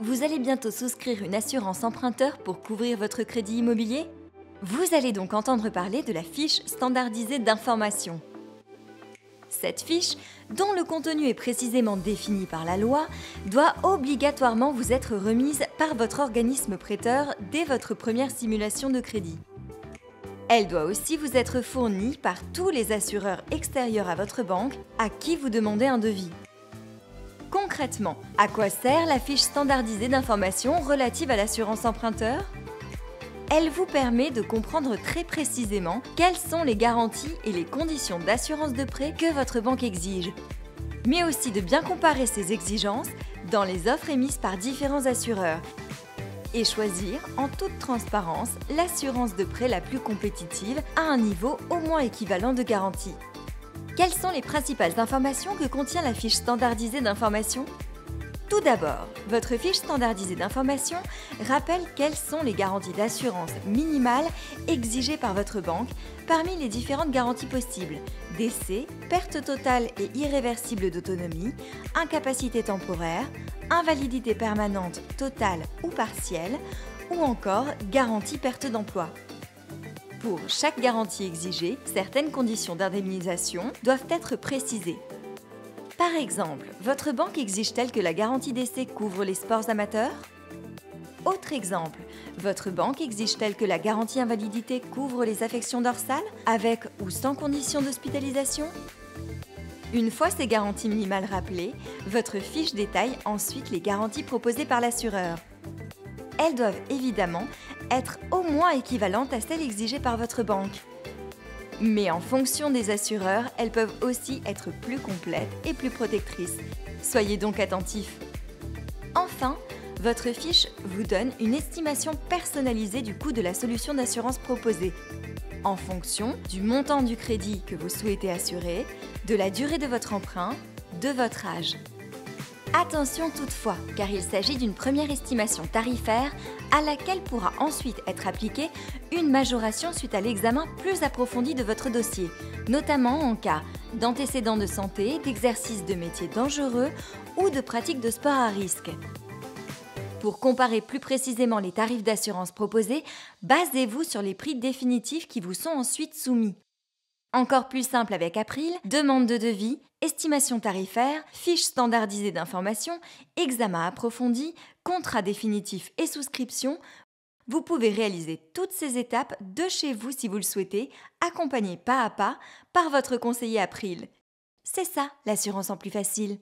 Vous allez bientôt souscrire une assurance emprunteur pour couvrir votre crédit immobilier? Vous allez donc entendre parler de la fiche standardisée d'information. Cette fiche, dont le contenu est précisément défini par la loi, doit obligatoirement vous être remise par votre organisme prêteur dès votre première simulation de crédit. Elle doit aussi vous être fournie par tous les assureurs extérieurs à votre banque à qui vous demandez un devis. Concrètement, à quoi sert la fiche standardisée d'information relative à l'assurance emprunteur? Elle vous permet de comprendre très précisément quelles sont les garanties et les conditions d'assurance de prêt que votre banque exige, mais aussi de bien comparer ces exigences dans les offres émises par différents assureurs et choisir en toute transparence l'assurance de prêt la plus compétitive à un niveau au moins équivalent de garantie. Quelles sont les principales informations que contient la fiche standardisée d'information? Tout d'abord, votre fiche standardisée d'information rappelle quelles sont les garanties d'assurance minimales exigées par votre banque parmi les différentes garanties possibles: décès, perte totale et irréversible d'autonomie, incapacité temporaire, invalidité permanente totale ou partielle, ou encore garantie perte d'emploi. Pour chaque garantie exigée, certaines conditions d'indemnisation doivent être précisées. Par exemple, votre banque exige-t-elle que la garantie décès couvre les sports amateurs? Autre exemple, votre banque exige-t-elle que la garantie invalidité couvre les affections dorsales, avec ou sans condition d'hospitalisation? Une fois ces garanties minimales rappelées, votre fiche détaille ensuite les garanties proposées par l'assureur. Elles doivent évidemment être au moins équivalentes à celles exigées par votre banque. Mais en fonction des assureurs, elles peuvent aussi être plus complètes et plus protectrices. Soyez donc attentifs. Enfin, votre fiche vous donne une estimation personnalisée du coût de la solution d'assurance proposée, en fonction du montant du crédit que vous souhaitez assurer, de la durée de votre emprunt, de votre âge. Attention toutefois, car il s'agit d'une première estimation tarifaire à laquelle pourra ensuite être appliquée une majoration suite à l'examen plus approfondi de votre dossier, notamment en cas d'antécédents de santé, d'exercice de métiers dangereux ou de pratique de sport à risque. Pour comparer plus précisément les tarifs d'assurance proposés, basez-vous sur les prix définitifs qui vous sont ensuite soumis. Encore plus simple avec April, demande de devis, estimation tarifaire, fiche standardisée d'information, examen approfondi, contrat définitif et souscription. Vous pouvez réaliser toutes ces étapes de chez vous si vous le souhaitez, accompagné pas à pas par votre conseiller April. C'est ça l'assurance en plus facile.